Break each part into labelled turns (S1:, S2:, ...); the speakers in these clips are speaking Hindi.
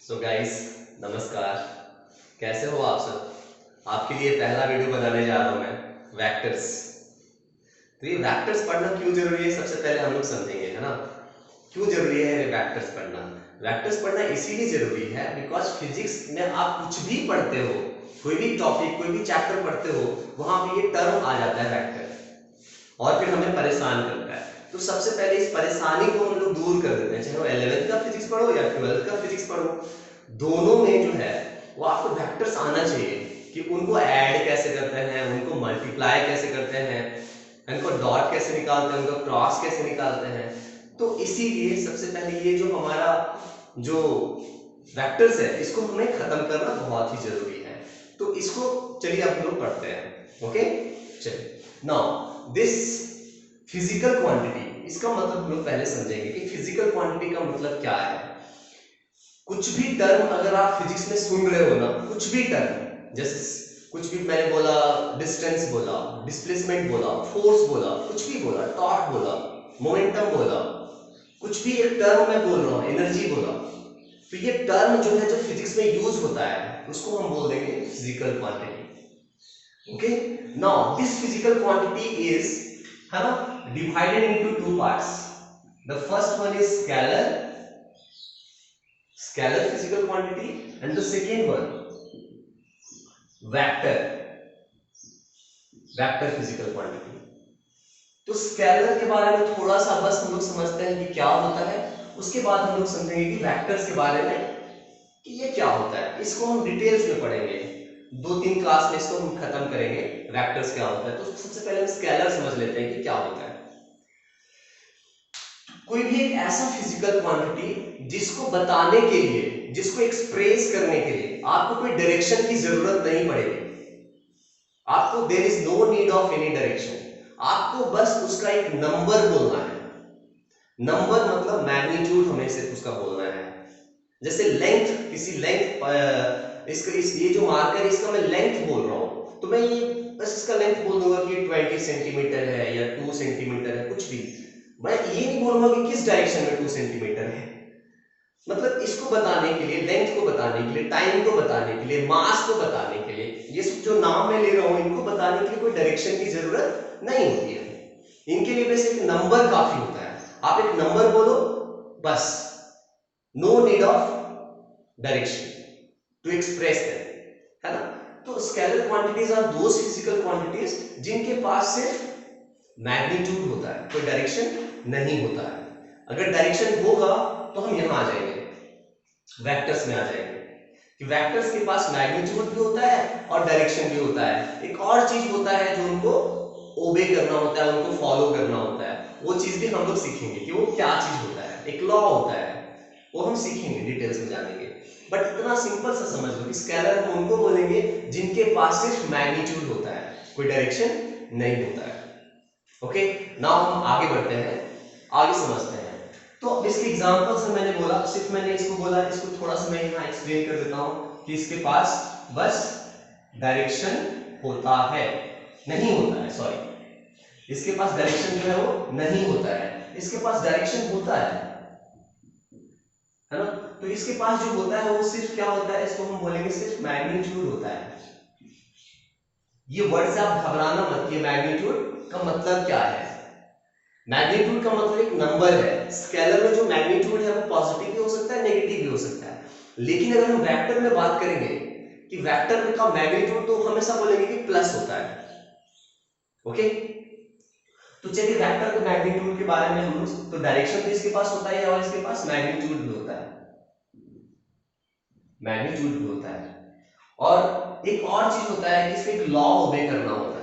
S1: सो गाइस, नमस्कार। कैसे हो आप सब? आपके लिए पहला वीडियो बनाने जा रहा हूं मैं, वेक्टर्स। तो ये वेक्टर्स पढ़ना क्यों जरूरी है, सबसे पहले हम लोग समझेंगे, है ना। क्यों जरूरी है वेक्टर्स पढ़ना? वेक्टर्स पढ़ना इसीलिए जरूरी है बिकॉज फिजिक्स में आप कुछ भी पढ़ते हो, कोई भी टॉपिक, कोई भी चैप्टर पढ़ते हो, वहां पे ये टर्म आ जाता है वेक्टर, और फिर हमें परेशान करता है। तो सबसे पहले इस परेशानी को हम लोग दूर कर देते हैं, चाहे वो 11th का फिजिक्स पढ़ो या 12th का फिजिक्स पढ़ो, दोनों में जो है वो आपको वेक्टर्स आना चाहिए कि उनको ऐड कैसे करते हैं, उनको मल्टीप्लाई कैसे करते हैं, उनको डॉट कैसे निकालते हैं, उनको क्रॉस कैसे निकालते हैं। तो इसीलिए सबसे पहले ये जो हमारा जो वेक्टर्स है इसको हमें खत्म करना बहुत ही जरूरी है। तो इसको चलिए अब हम लोग पढ़ते हैं। ओके, चलिए नाउ दिस फिजिकल क्वांटिटी, इसका मतलब हम लोग पहले समझेंगे कि फिजिकल क्वांटिटी का मतलब क्या है। कुछ भी टर्म अगर आप फिजिक्स में सुन रहे हो ना, कुछ भी टर्म, जैसे कुछ भी मैंने बोला, डिस्टेंस बोला, डिस्प्लेसमेंट बोला, फोर्स बोला, कुछ भी बोला, टॉर्क बोला, मोमेंटम बोला, कुछ भी एक टर्म मैं बोल रहा हूं, एनर्जी बोला, तो ये टर्म जो है जो फिजिक्स में यूज होता है उसको हम बोल देंगे physical quantity. Okay, now this physical quantity is, है ना, divided into two parts. The first one is scalar physical quantity and the second one vector physical quantity। तो स्केलर के बारे में थोड़ा सा बस हम लोग समझते हैं कि क्या होता है, उसके बाद हम लोग समझेंगे कि वेक्टर्स के बारे में कि ये क्या होता है। इसको हम डिटेल्स में पढ़ेंगे, 2-3 क्लास में इसको हम खत्म करेंगे वेक्टर्स क्या होता है। तो सबसे पहले हम स्केलर समझ लेते हैं कि क्या होता है। कोई भी एक ऐसा फिजिकल क्वांटिटी जिसको बताने के लिए, जिसको एक्सप्रेस करने के लिए आपको कोई डायरेक्शन की जरूरत नहीं पड़ेगी। आपको there is no need of any direction, आपको बस उसका एक नंबर बोलना है। नंबर मतलब मैग्नीट्यूड हमें सिर्फ उसका बोलना है। जैसे लेंथ, किसी लेंथ, ये जो मार्कर इसका मैं लेंथ बोल रहा हूं, तो मैं ये बस इसका लेंथ बोल दूंगा कि 20 सेंटीमीटर है या 2 सेंटीमीटर है, कुछ भी। मैं ये नहीं बोलूंगा कि किस डायरेक्शन में 2 सेंटीमीटर है। मतलब इसको बताने के लिए, लेंथ को बताने के लिए, टाइम को बताने के लिए, मास को बताने के लिए, ये सब जो नाम मैं ले रहा हूं इनको बताने के लिए कोई डायरेक्शन की जरूरत नहीं होती है। इनके लिए बस एक नंबर काफी होता है। आप एक नंबर बोलो बस, no need of direction to express that, है ना। तो scalar quantities are those physical quantities जिनके पास सिर्फ मैग्नीट्यूड होता है, कोई डायरेक्शन नहीं होता है। अगर डायरेक्शन होगा तो हम यहां आ जाएंगे, वेक्टर्स में आ जाएंगे कि वेक्टर्स के पास मैग्नीट्यूड भी होता है और डायरेक्शन भी होता है। एक और चीज होता है जो उनको ओबे करना होता है, उनको फॉलो करना होता है। वो चीज भी हम लोग सीखेंगे कि वो क्या चीज होता है, एक लॉ होता है, वो हम सीखेंगे, डिटेल्स में जानेंगे। बट इतना सिंपल सा समझ लो कि स्केलर हम उनको बोलेंगे जिनके पास सिर्फ मैग्नीट्यूड होता है, कोई डायरेक्शन नहीं होता है। ओके, नाउ हम आगे बढ़ते हैं, आगे समझते हैं। तो अब इसके एग्जांपल से मैंने बोला, सिर्फ मैंने इसको बोला, इसको थोड़ा सा मैं यहाँ एक्सप्लेन कर देता हूँ कि इसके पास बस डायरेक्शन होता है, नहीं होता है, सॉरी, इसके पास डायरेक्शन जो है वो नहीं होता है, इसके पास डायरेक्शन होता है ना। तो इसके पास जो होता है वो सिर्फ क्या होता है, इसको हम बोलेंगे सिर्फ मैग्नीट्यूड होता है। ये वर्ड से आप घबराना मत, ये मैग्नीट्यूड का मतलब क्या है। मैग्नीट्यूड का मतलब एक नंबर है। स्केलर में जो मैग्नीट्यूड है वो पॉजिटिव भी हो सकता है, नेगेटिव भी हो सकता है। लेकिन अगर हम वेक्टर में बात करेंगे कि वेक्टर का मैग्नीट्यूड तो हमेशा बोलेंगे कि प्लस होता है। ओके, तो चलिए वेक्टर के मैग्नीट्यूड के बारे में हम, तो डायरेक्शन तो इसके पास होता है और इसके पास मैग्नीट्यूड भी होता है, मैग्नीट्यूड भी होता है। और एक और चीज होता है कि इसको एक लॉ ओबे करना होता है।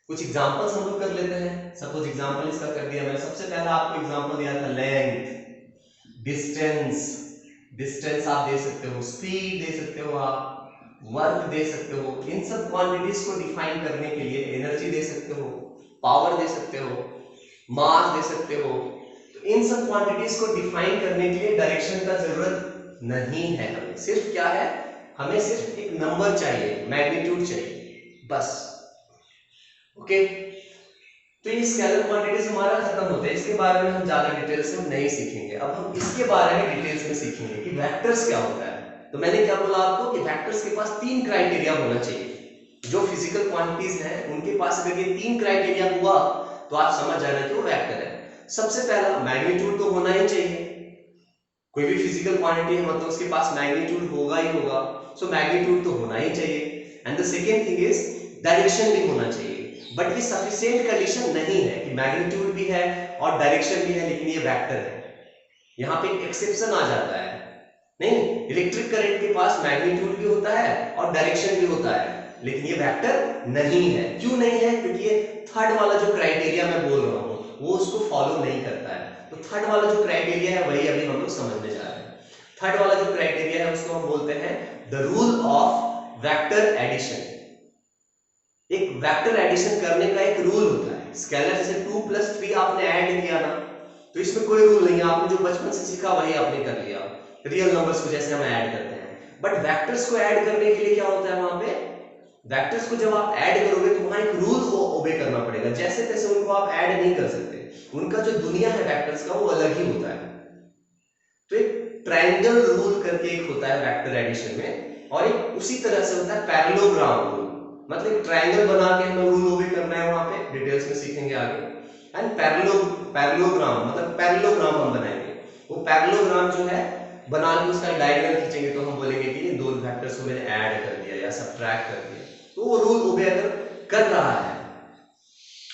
S1: कुछ एग्जांपल्स हम लोग कर लेते हैं। सपोज एग्जांपल इसका कर दिया मैंने, सबसे पहला आपको एग्जांपल दिया था लेंथ, डिस्टेंस, डिस्टेंस आप दे सकते हो, स्पीड दे सकते हो, आप वर्क दे सकते हो। इन सब क्वांटिटीज को डिफाइन करने के लिए एनर्जी दे सकते हो, पावर दे सकते हो, मास दे सकते हो। तो इन सब क्वांटिटीज को डिफाइन करने के लिए डायरेक्शन का जरूरत नहीं है। हमें सिर्फ क्या है, हमें सिर्फ एक नंबर चाहिए, मैग्नीट्यूड चाहिए, बस। ओके, तो ये स्केलर क्वांटिटीज हमारा खत्म होता है, इसके बारे में हम ज्यादा डिटेल से नहीं सीखेंगे। अब हम इसके बारे में डिटेल्स में सीखेंगे कि वेक्टर्स क्या होता है। तो मैंने क्या बोला आपको कि वेक्टर्स के पास 3 क्राइटेरिया होना चाहिए। जो फिजिकल क्वांटिटीज हैं उनके पास अगर ये 3 क्राइटेरिया हुआ तो आप समझ जाना कि वो वेक्टर है। सबसे पहला मैग्नीट्यूड तो होना ही चाहिए। कोई भी फिजिकल क्वांटिटी है मतलब उसके पास मैग्नीट्यूड होगा ही होगा। सो मैग्नीट्यूड तो होना ही चाहिए। And the second thing is direction भी होना चाहिए। बट ये सफिशिएंट कंडीशन नहीं है कि मैग्नीट्यूड भी है और डायरेक्शन भी है लेकिन ये वेक्टर है। यहाँ पे एक एक्सेप्शन आ जाता है। नहीं, इलेक्ट्रिक करंट के पास मैग्नीट्यूड भी होता है और डायरेक्शन भी होता है लेकिन ये वेक्टर नहीं है। क्यों नहीं है? क्योंकि ये थर्ड वाला जो क्राइटेरिया मैं बोल रहा हूँ वो उसको फॉलो नहीं करता है। तो थर्ड वाला जो क्राइटेरिया है वही अभी हम लोग समझने जा रहे हैं। थर्ड वाला जो क्राइटेरिया है उसको हम बोलते हैं the rule of vector addition. एक वेक्टर एडिशन करने का एक रूल होता है। स्केलर से 2 + 3 आपने ऐड किया ना, तो इसमें कोई रूल नहीं है, आपने जो बचपन से सीखा वही आपने कर लिया, रियल नंबर्स को जैसे हम ऐड करते हैं। बट वेक्टर्स को ऐड करने के लिए क्या होता है, वहां पे वेक्टर्स को जब आप ऐड करोगे तो वहां एक रूल को ओबे करना पड़ेगा। जैसे तैसे उनको आप ऐड नहीं कर सकते, उनका जो दुनिया है वेक्टर्स का वो अलग ही होता है। तो एक ट्रायंगल रूल करके एक होता है वेक्टर एडिशन में, और एक उसी तरह से होता है पैरेललोग्राम रूल। मतलब एक ट्रायंगल बना के हमें रूल ओबे करना है, वहां पे डिटेल्स में सीखेंगे आगे। एंड पैरेललोग्राम मतलब पैरेललोग्राम हम बनाएंगे। वो पैरेललोग्राम जो है बना के उसका डायगोनल खींचेंगे तो हम बोलेंगे कि दो वेक्टर्स को मैंने ऐड कर दिया या सब्ट्रैक्ट कर दिया। तो वो रूल ओबे अगर कर रहा है,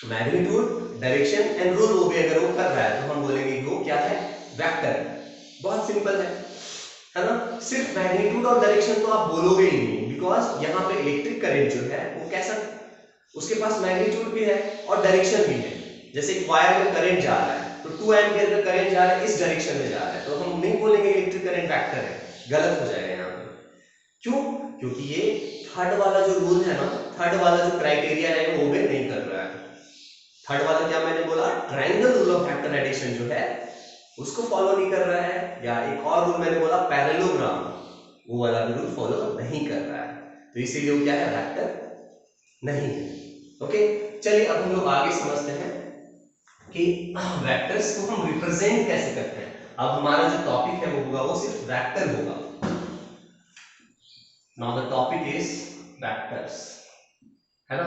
S1: मैग्नीट्यूड, डायरेक्शन एंड रूल ओबे अगर वो कर रहा है तो हम बोलेंगे कि वो क्या है, वेक्टर। बहुत सिंपल है ना। सिर्फ मैग्नीट्यूड और डायरेक्शन तो आप बोलोगे ही नहीं, बिकॉज यहाँ पे इलेक्ट्रिक करंट जो है वो कैसा, उसके पास मैग्नीट्यूड भी है और डायरेक्शन भी है। जैसे एक वायर में करंट जा रहा है तो 2 एम्पीयर का करंट जा रहा है, इस डायरेक्शन में जा रहा है, तो हम नहीं बोलेंगे इलेक्ट्रिक करंट वेक्टर है, गलत हो जाएगा यहाँ पे। क्यों? क्योंकि ये थर्ड वाला जो रूल है ना, थर्ड वाला जो क्राइटेरिया है वो ओबे नहीं कर रहा है। थर्ड वाला क्या मैंने बोला, triangle rule of vector addition जो है उसको फॉलो नहीं कर रहा है, या एक और रूल मैंने बोला पैरेललोग्राम, वो वाला रूल फॉलो नहीं कर रहा है, तो इसीलिए वो क्या है, वेक्टर नहीं है। ओके, चलिए अब हम लोग आगे समझते हैं कि वेक्टर्स को हम रिप्रेजेंट कैसे करते हैं। अब हमारा जो टॉपिक है वो होगा, वो सिर्फ वेक्टर होगा। Now the topic is vectors, है ना,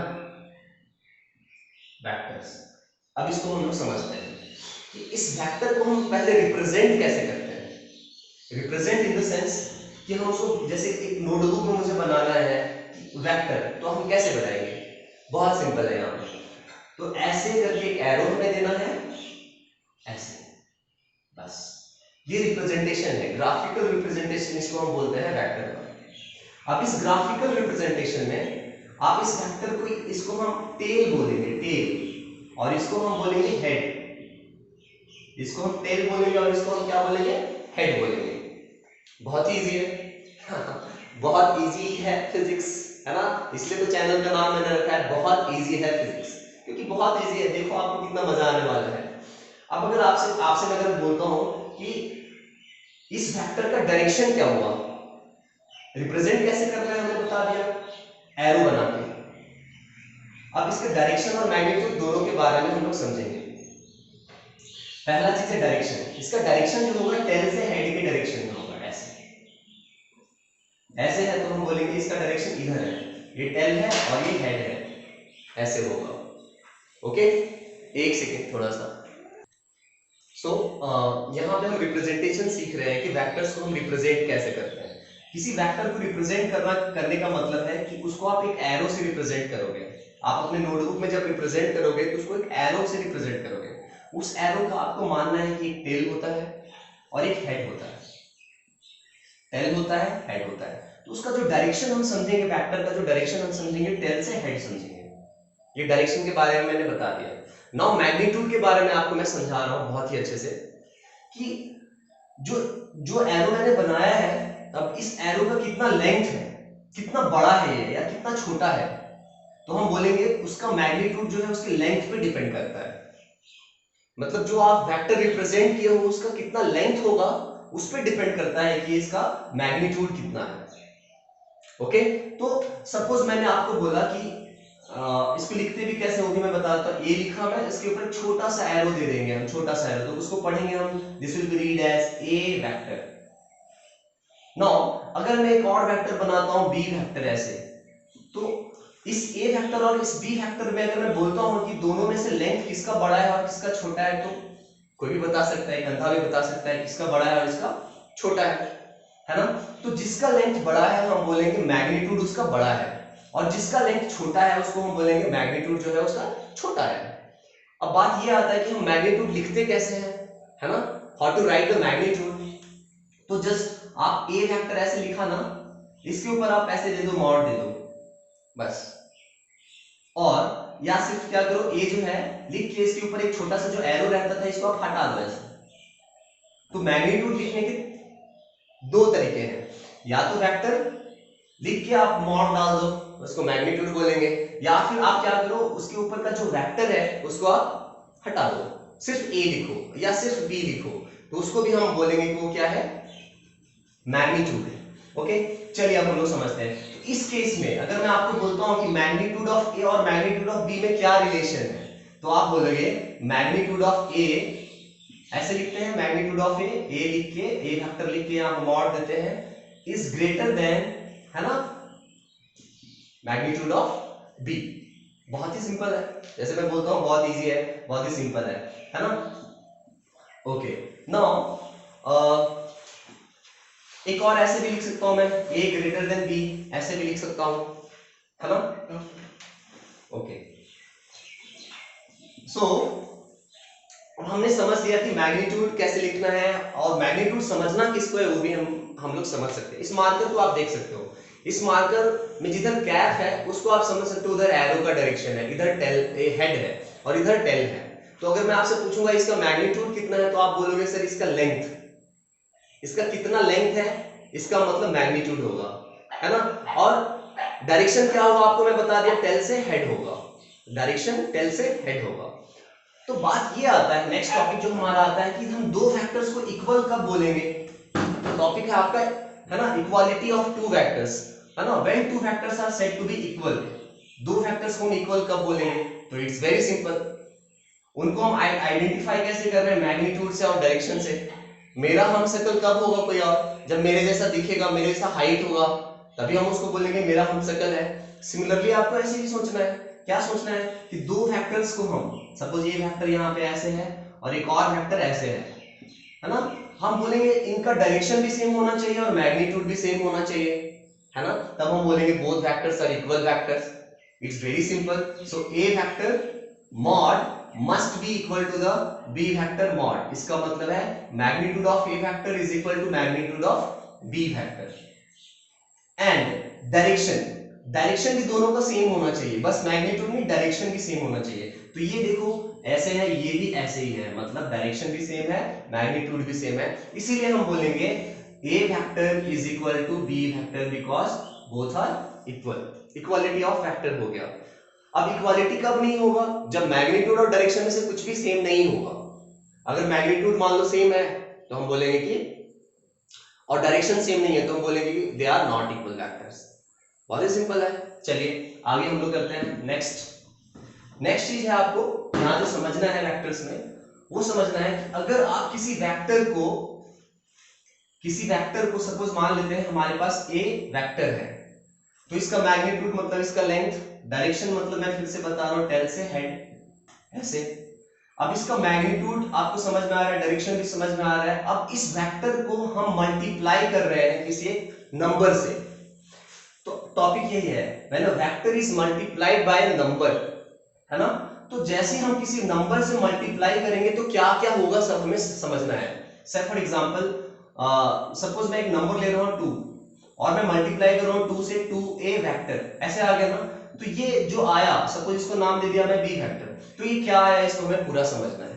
S1: वेक्टर्स। अब इसको हम लोग समझते हैं कि इस वेक्टर को हम पहले रिप्रेजेंट कैसे करते हैं। रिप्रेजेंट इन द सेंस कि हम उसको, जैसे एक नोटबुक में मुझे बनाना है वेक्टर, तो हम कैसे बनाएंगे, बहुत सिंपल है। यहाँ पे तो ऐसे करके एक एरो हमें देना है, ऐसे, बस ये रिप्रेजेंटेशन है, ग्राफिकल रिप्रेजेंटेशन इसको हम बोलते हैं वेक्टर का। अब इस ग्राफिकल रिप्रेजेंटेशन में आप इस वेक्टर को, इसको हम टेल बोलेंगे, टेल, और इसको हम बोलेंगे हेड। इसको हम टेल बोलेंगे और इसको हम क्या बोलेंगे, हेड बोलेंगे। बहुत इजी है बहुत इजी है फिजिक्स, है ना, इसलिए तो चैनल का नाम मैंने रखा है बहुत इजी है फिजिक्स, क्योंकि बहुत इजी है। देखो आपको कितना मजा आने वाला है। अब अगर आपसे मैं अगर बोलता हूं कि इस वेक्टर का डायरेक्शन क्या हुआ, रिप्रेजेंट कैसे करना है हमने बता दिया, एरो बना के। अब इसके डायरेक्शन और मैग्नीट्यूड दोनों के बारे में हम लोग समझेंगे। पहला चीज है डायरेक्शन। इसका डायरेक्शन जो होगा टेल से हेड के डायरेक्शन में होगा, ऐसे ऐसे है तो हम बोलेंगे इसका डायरेक्शन इधर है, ये टेल है और ये हेड है, ऐसे होगा। ओके, एक सेकेंड थोड़ा सा। यहाँ पे हम रिप्रेजेंटेशन सीख रहे हैं कि वेक्टर्स को हम रिप्रेजेंट कैसे करते हैं। किसी वेक्टर को रिप्रेजेंट करने का मतलब है कि उसको आप एक एरो से रिप्रेजेंट करोगे। आप अपने नोटबुक में जब रिप्रेजेंट करोगे तो उसको एक एरो से रिप्रेजेंट करोगे। उस एरो का आपको मानना है कि एक टेल होता है और एक हेड होता है, टेल होता है, हेड होता है। तो उसका जो डायरेक्शन हम समझेंगे, वेक्टर का जो डायरेक्शन हम समझेंगे, टेल से हेड समझेंगे। ये डायरेक्शन के बारे में मैंने बता दिया। नाउ मैग्नीट्यूड के बारे में आपको मैं समझा रहा हूं बहुत ही अच्छे से कि जो एरो मैंने बनाया है, अब इस एरो का कितना लेंथ है, कितना बड़ा है ये या कितना छोटा है, तो हम बोलेंगे उसका मैग्नीट्यूड जो है उसकी लेंथ पे डिपेंड करता है। मतलब जो आप वेक्टर रिप्रेजेंट किए हो उसका कितना लेंथ होगा उस पर डिपेंड करता है कि इसका मैग्नीट्यूड कितना है। ओके, तो सपोज मैंने आपको बोला कि इसको लिखते भी कैसे होगी मैं बताता हूं। ए लिखा मैं, इसके ऊपर छोटा सा एरो दे देंगे हम, छोटा सा एरो, तो उसको पढ़ेंगे हम, this will be read as a vector. Now अगर मैं एक और वेक्टर बनाता हूं बी वेक्टर ऐसे, तो इस ए वेक्टर और इस बी वेक्टर में अगर मैं बोलता हूं कि दोनों में से लेंथ किसका बड़ा है और किसका छोटा है, तो कोई भी बता सकता है, अंधा भी बता सकता है किसका बड़ा है और इसका छोटा है ना। तो जिसका लेंथ बड़ा है हम बोलेंगे मैग्नीट्यूड उसका बड़ा है, और जिसका लेंथ छोटा है उसको हम बोलेंगे मैग्नीट्यूड जो है उसका छोटा है। अब बात ये आता है कि हम मैग्नीट्यूड लिखते कैसे हैं, है ना, how to write the magnitude. तो जस्ट आप ए वेक्टर ऐसे लिखा ना, इसके ऊपर आप ऐसे दे दो, मॉड दे दो बस, और या सिर्फ क्या करो, ए जो है लिख के इसके ऊपर एक छोटा सा जो एरो रहता था इसको आप हटा दो ऐसे। तो मैग्नीट्यूड लिखने के दो तरीके हैं, या तो वेक्टर लिख के आप मॉड डाल दो, उसको मैग्नीट्यूड बोलेंगे, या फिर आप क्या करो, उसके ऊपर का जो वेक्टर है उसको आप हटा दो, सिर्फ ए लिखो या सिर्फ बी लिखो, तो उसको भी हम बोलेंगे कि वो क्या है, मैग्नीट्यूड है। ओके, चलिए अब हम लोग समझते हैं। तो इस केस में अगर मैं आपको बोलता हूं कि मैग्नीट्यूड ऑफ ए और मैग्नीट्यूड ऑफ बी में क्या रिलेशन है, तो आप बोलोगे मैग्नीट्यूड ऑफ ए ऐसे लिखते हैं, मैग्नीट्यूड ऑफ ए लिख के, ए वेक्टर लिख के यहां मॉड देते हैं, इज ग्रेटर देन, है ना, मैग्नीट्यूड ऑफ बी। बहुत ही सिंपल है, जैसे मैं बोलता हूं बहुत इजी है, बहुत ही सिंपल है ना। ओके, नाउ एक और ऐसे भी लिख सकता हूं मैं, a ग्रेटर देन b, ऐसे भी लिख सकता हूं, है ना। ओके, सो हमने समझ लिया कि मैग्नीट्यूड कैसे लिखना है, और मैग्नीट्यूड समझना किसको है वो भी हम लोग समझ सकते हैं। इस मार्कर को आप देख सकते हो, इस मार्कर में जिधर कैप है उसको आप समझ सकते हो, उधर एरो का डायरेक्शन है, इधर टेल हेड है और इधर टेल है। तो अगर मैं आपसे पूछूंगा इसका मैग्नीट्यूड कितना है, तो आप बोलोगे सर इसका लेंथ, इसका कितना लेंथ है, इसका मतलब मैग्नीट्यूड होगा, है ना। और डायरेक्शन क्या होगा आपको मैं बता दिया, टेल से हेड होगा, डायरेक्शन टेल से हेड होगा। तो बात ये आता है, नेक्स्ट टॉपिक जो हमारा आता है कि हम दो वेक्टर्स को इक्वल कब बोलेंगे। टॉपिक है आपका, है ना, इक्वालिटी ऑफ टू वेक्टर्स, है ना, when two vectors are said to be equal. दो वेक्टर्स को हम इक्वल कब बोलेंगे, तो इट्स वेरी सिंपल, उनको हम आइडेंटिफाई कैसे कर रहे हैं, मैग्नीट्यूड से और डायरेक्शन से। मेरा हमशक्ल कब होगा कोई और, जब मेरे जैसा दिखेगा, मेरे जैसा हाइट होगा, तभी हम उसको बोलेंगे मेरा हमशक्ल है। सिमिलरली आपको ऐसे ही सोचना है, क्या सोचना है कि दो वेक्टर्स को हम, सपोज ये वेक्टर यहाँ पे ऐसे है और एक और वेक्टर ऐसे है ना, हम बोलेंगे इनका डायरेक्शन भी सेम होना चाहिए और मैग्नीट्यूड भी सेम होना चाहिए, है ना, तब हम बोलेंगे both vectors are equal vectors. It's very simple. So a vector mod must be equal to the b vector mod, इसका मतलब है magnitude of a vector is equal to magnitude of b vector, and direction भी दोनों का सेम होना चाहिए, बस मैग्नीट्यूड नहीं, डायरेक्शन भी सेम होना चाहिए। तो ये देखो ऐसे है, ये भी ऐसे ही है, मतलब डायरेक्शन भी सेम है, मैग्नीट्यूड भी सेम है, इसीलिए हम बोलेंगे a vector is equal to b vector because both are equal. Equality of vector हो गया। अब इक्वालिटी कब नहीं होगा, जब मैग्नीट्यूड और डायरेक्शन में से कुछ भी सेम नहीं होगा। अगर मैग्नीट्यूड मान लो सेम है तो हम बोलेंगे कि, और डायरेक्शन सेम नहीं है तो हम बोलेंगे कि they are not equal vectors. बहुत ही सिंपल है। चलिए आगे हम लोग करते हैं नेक्स्ट चीज है आपको यहां जो समझना है वेक्टर्स में, वो समझना है कि अगर आप किसी वेक्टर को सपोज मान लेते हैं हमारे पास ए वेक्टर है, तो इसका मैग्नीट्यूड मतलब इसका लेंथ, डायरेक्शन मतलब मैं फिर से बता रहा हूं टेल से हेड ऐसे। अब इसका मैग्नीट्यूड आपको समझ में आ रहा है, डायरेक्शन भी समझ में आ रहा है। अब इस वेक्टर को हम मल्टीप्लाई कर रहे हैं किसी एक नंबर से। तो टॉपिक यही है, when a vector is multiplied by a number, है ना, तो जैसे हम किसी नंबर से मल्टीप्लाई करेंगे तो क्या क्या होगा सब हमें समझना है। से फॉर एग्जांपल सपोज मैं एक नंबर ले रहा हूं 2 और मैं मल्टीप्लाई कर रहा हूं 2 से 2a वेक्टर, ऐसे आ गया ना। तो ये जो आया, सपोज इसको नाम दे दिया मैं b वेक्टर, तो ये क्या आया इसको हमें पूरा समझना है।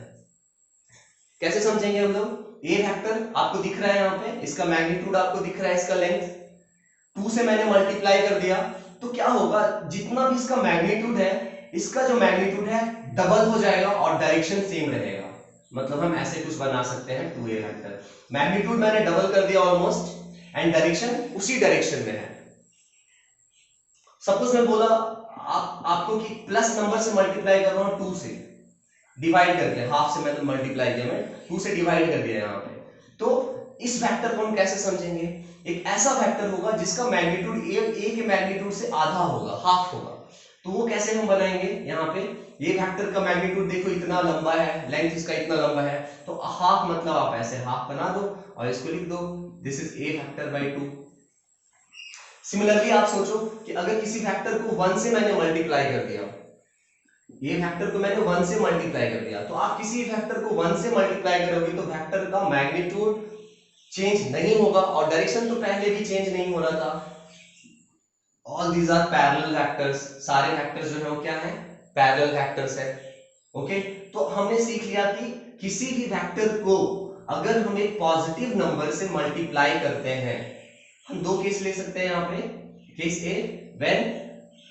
S1: कैसे समझेंगे हम लोग, a वेक्टर आपको दिख रहा है यहाँ पे, इसका मैग्नीट्यूड आपको दिख रहा है, इसका लेंथ 2 से मैंने मल्टीप्लाई कर दिया, तो क्या होगा, जितना भी इसका मैग्नीट्यूड है, इसका जो मैग्नीट्यूड है डबल हो जाएगा और डायरेक्शन सेम रहेगा। मतलब हम ऐसे कुछ बना सकते हैं 2a वेक्टर, मैग्नीट्यूड मैंने डबल कर दिया ऑलमोस्ट, एंड डायरेक्शन उसी डायरेक्शन में है। सपोज मैं बोला आपको कि प्लस नंबर से मल्टीप्लाई कर रहा हूं 2 से, डिवाइड करके, हाफ से मैं तो मल्टीप्लाई किया, मैं 2 से डिवाइड कर दिया यहाँ पे, तो इस वेक्टर को हम कैसे समझेंगे? एक ऐसा वेक्टर होगा जिसका मैग्नीट्यूड ए के मैग्नीट्यूड से आधा होगा, हाफ होगा। तो वो कैसे हम बनाएंगे? यहाँ पे ये वेक्टर का मैग्नीट्यूड देखो इतना लंबा है, लेंथ इसका इतना लंबा है, तो हाफ मतलब आप ऐसे हाफ बना दो और इसको लिख दो, this is a vector by 2। Similarly आप सोचो कि अगर किसी वेक्टर को 1 से मैंने मल्टीप्लाई कर दिया, ये वेक्टर को मैंने 1 से मल्टीप्लाई कर दिया, तो आप किसी वेक्टर को 1 से मल्टीप्लाई करोगे तो वेक्टर का मैग्नीट्यूड चेंज नहीं होगा और डायरेक्शन तो पहले भी चेंज नहीं हो रहा था। All these are parallel vectors, सारे वेक्टर्स जो है वो क्या है? पैरेलल वेक्टर्स है। ओके, तो हमने सीख लिया कि किसी भी वेक्टर को अगर हम एक पॉजिटिव नंबर से मल्टीप्लाई करते हैं, हम दो केस ले सकते हैं यहाँ पे। Case A, when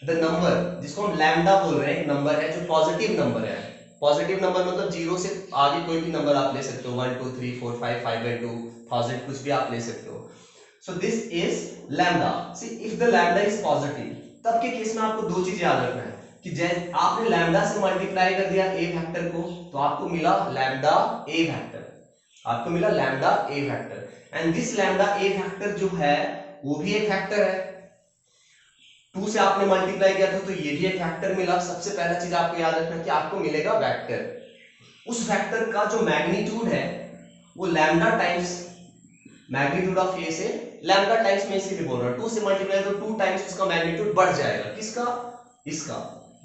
S1: the number जिसको हम लैम्डा बोल रहे हैं, एक नंबर है जो पॉजिटिव नंबर है। पॉजिटिव नंबर मतलब 0 से आगे कोई भी नंबर आप ले सकते हो, 1 2 3 4 5 5/2 1000 कुछ भी आप ले सकते हो। So this is lambda. See if the lambda is positive, तब के केस में आपको दो चीज याद रखना है कि जैसे आपने लैम्डा से मल्टीप्लाई कर दिया ए वेक्टर को, तो आपको मिला लैम्डा ए वेक्टर, आपको मिला lambda A vector. And this lambda A vector जो है वो भी एक वेक्टर है। 2 से आपने मल्टीप्लाई किया था तो ये भी एक वेक्टर मिला। सबसे पहला चीज आपको याद रखना कि आपको मिलेगा वेक्टर। उस वेक्टर का जो मैग्नीट्यूड है वो लैम्डा टाइम्स मैग्नीट्यूड ऑफ ए से, लैम्डा टाइम्स में इसीलिए बोल रहा हूं, 2 से मल्टीप्लाई तो 2 टाइम्स उसका मैग्नीट्यूड बढ़ जाएगा। किसका? इसका।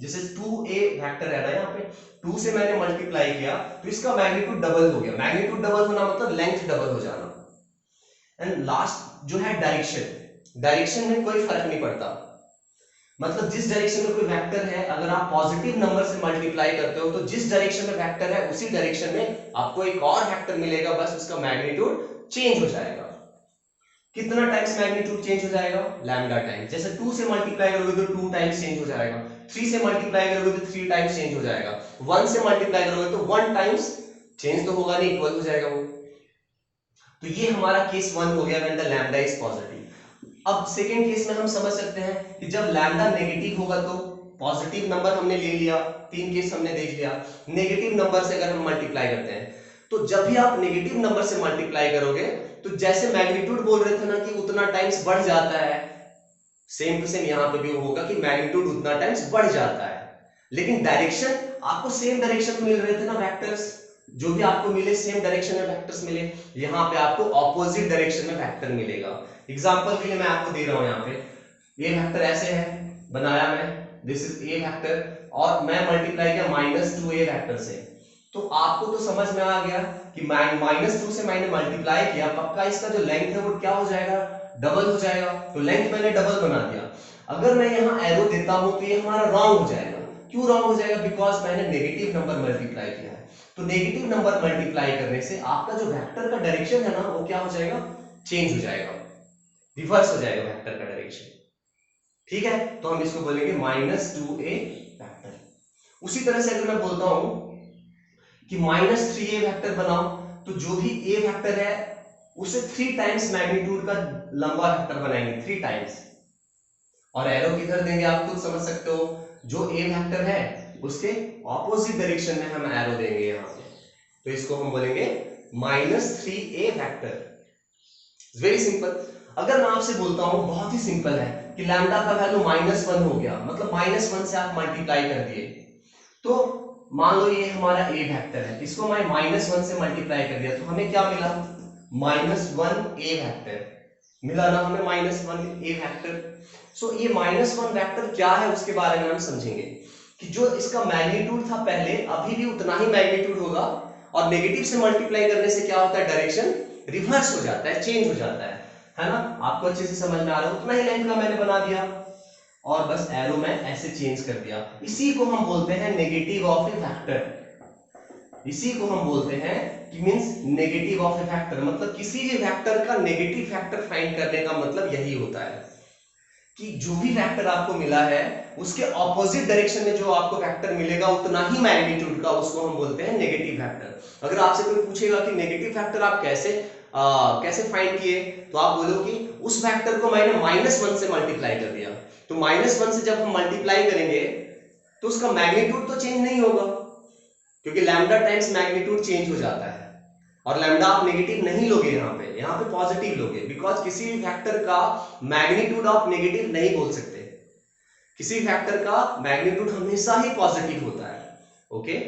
S1: जैसे 2a वेक्टर है ना, यहाँ पे 2 से मैंने मल्टीप्लाई किया तो इसका मैग्नीट्यूड डबल हो गया। मैग्नीट्यूड डबल होना मतलब लेंथ डबल हो जाना। एंड लास्ट जो है डायरेक्शन, डायरेक्शन में कोई फर्क नहीं पड़ता। मतलब जिस डायरेक्शन में कोई वेक्टर है, अगर आप पॉजिटिव नंबर से मल्टीप्लाई करते हो तो जिस डायरेक्शन में वेक्टर है उसी डायरेक्शन में आपको एक और वेक्टर मिलेगा, बस उसका मैग्नीट्यूड चेंज हो जाएगा। कितना टाइम्स मैग्नीट्यूड चेंज हो जाएगा? Lambda times. जैसे 2 से मल्टीप्लाई करोगे तो 2 टाइम्स चेंज हो जाएगा, 3 से मल्टीप्लाई करोगे तो 3 टाइम्स चेंज हो जाएगा, 1 से मल्टीप्लाई करोगे तो 1 टाइम्स चेंज तो होगा नहीं, इक्वल हो जाएगा वो। तो ये हमारा केस 1 हो गया when the lambda is positive. अब सेकंड केस में हम समझ सकते हैं कि जब लैम्डा नेगेटिव होगा, तो पॉजिटिव नंबर हमने ले लिया, 3 केस हमने देख लिया। नेगेटिव नंबर से अगर हम मल्टीप्लाई करते हैं, तो जब भी आप नेगेटिव नंबर से मल्टीप्लाई करोगे तो जैसे मैग्नीट्यूड बोल रहे थे ना कि उतना टाइम्स बढ़ जाता है, सेम टू सेम यहां पे भी होगा कि मैग्नीट्यूड उतना टाइम्स बढ़ जाता है। लेकिन डायरेक्शन आपको सेम डायरेक्शन में मिल रहे थे ना वेक्टर्स, जो भी आपको मिले सेम डायरेक्शन में वेक्टर्स मिले, यहां पे आपको ऑपोजिट डायरेक्शन में वेक्टर मिलेगा। एग्जांपल के लिए मैं आपको दे रहा हूं, यहाँ पे ये वेक्टर ऐसे है, बनाया मैं, दिस इज ए वेक्टर और मैं मल्टीप्लाई किया -2a वेक्टर से, तो आपको तो समझ में आ गया कि -2 से मैंने मल्टीप्लाई किया, पक्का इसका जो लेंथ है वो क्या हो जाएगा? डबल हो जाएगा। तो लेंथ मैंने डबल बना दिया। अगर मैं यहाँ एरो देता हूं तो ये हमारा रॉन्ग हो जाएगा। क्यों रॉन्ग हो जाएगा? बिकॉज मैंने नेगेटिव नंबर मल्टीप्लाई किया है। तो नेगेटिव नंबर मल्टीप्लाई करने से आपका जो वेक्टर का डायरेक्शन है ना वो क्या हो जाएगा? चेंज हो जाएगा, रिवर्स हो जाएगा वेक्टर का डायरेक्शन। ठीक है, तो हम इसको बोलेंगे -2a वेक्टर। उसी तरह से अगर मैं बोलता हूं कि -3a वेक्टर बनाओ, तो जो भी a वेक्टर है उसे 3 टाइम्स मैग्नीट्यूड का लंबा वेक्टर बनाएंगे, 3 टाइम्स। और एरो किधर देंगे आप खुद समझ सकते हो, जो a वेक्टर है उसके ऑपोजिट डायरेक्शन में हम एरो देंगे यहाँ पे, तो इसको हम बोलेंगे -3a वेक्टर। Very simple. अगर मैं आपसे बोलता हूं, बहुत ही सिंपल है, कि लैम्डा का वैल्यू -1 हो गया, मतलब -1 से आप मल्टीप्लाई कर दिए, तो मान लो ये हमारा a वेक्टर है, इसको मैं -1 से मल्टीप्लाई कर दिया, तो हमें क्या मिला? -1a वेक्टर मिला ना हमें, -1a वेक्टर। सो ये -1 वेक्टर क्या है उसके बारे में हम समझेंगे कि जो इसका मैग्नीट्यूड था पहले, अभी भी उतना ही मैग्नीट्यूड होगा, और नेगेटिव से मल्टीप्लाई करने से क्या होता है? डायरेक्शन रिवर्स हो जाता है, चेंज हो जाता है ना? आपको अच्छे से समझ में आ रहा है? उतना ही लेंथ का मैंने बना दिया और बस एरो में ऐसे चेंज कर दिया। इसी को हम बोलते हैं नेगेटिव ऑफ ए वेक्टर। इसी को हम बोलते हैं कि means negative of A vector, मतलब किसी भी वेक्टर का नेगेटिव फैक्टर फाइंड करने का मतलब यही होता है कि जो भी वेक्टर आपको मिला है उसके ऑपोजिट डायरेक्शन में जो आपको वेक्टर मिलेगा उतना ही मैग्नीट्यूड का, उसको हम बोलते हैं नेगेटिव वेक्टर। अगर आपसे कोई पूछेगा कि नेगेटिव वेक्टर आप कैसे फाइंड किए, तो आप बोलो कि उस वेक्टर को मैंने -1 से मल्टीप्लाई कर दिया। तो -1 से जब हम मल्टीप्लाई करेंगे तो उसका मैग्नीट्यूड तो चेंज नहीं होगा, क्योंकि लैम्डा टाइम्स मैग्नीट्यूड चेंज हो जाता है। और लैम्डा आप नेगेटिव नहीं लोगे, यहाँ पे पॉजिटिव लोगे, बिकॉज किसी भी फैक्टर का मैग्नीट्यूड आप नेगेटिव नहीं बोल सकते, किसी फैक्टर का मैग्नीट्यूड हमेशा ही पॉजिटिव होता है। ओके,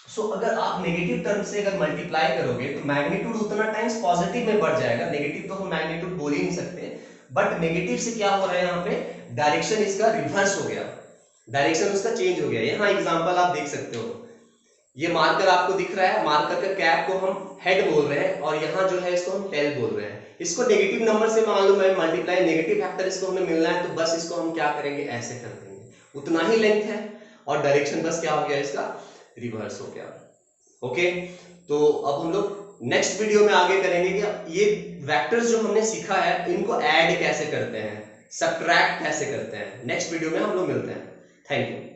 S1: सो अगर आप नेगेटिव टर्म से अगर मल्टीप्लाई करोगे तो मैग्नीट्यूड उतना टाइम्स पॉजिटिव में बढ़ जाएगा। नेगेटिव तो हम मैग्नीट्यूड बोल ही नहीं सकते, बट नेगेटिव से क्या हो रहा है, यहाँ पे डायरेक्शन इसका रिवर्स हो गया, डायरेक्शन उसका चेंज हो गया। यहाँ एग्जांपल आप देख सकते हो, ये मार्कर आपको दिख रहा है, मार्कर का कैप को हम हेड बोल रहे हैं और यहाँ जो है इसको हम टेल बोल रहे हैं। इसको नेगेटिव नंबर से मान लो मैं मल्टीप्लाई, नेगेटिव फैक्टर इसको हमें मिलना है तो बस इसको हम क्या करेंगे, ऐसे कर देंगे, उतना ही लेंथ है और डायरेक्शन बस क्या हो गया, इसका रिवर्स हो गया। ओके, तो अब हम लोग नेक्स्ट वीडियो में आगे करेंगे कि ये वेक्टर्स जो हमने सीखा है इनको ऐड कैसे करते हैं, सब्ट्रैक्ट कैसे करते हैं। नेक्स्ट वीडियो में हम लोग मिलते हैं। Thank you.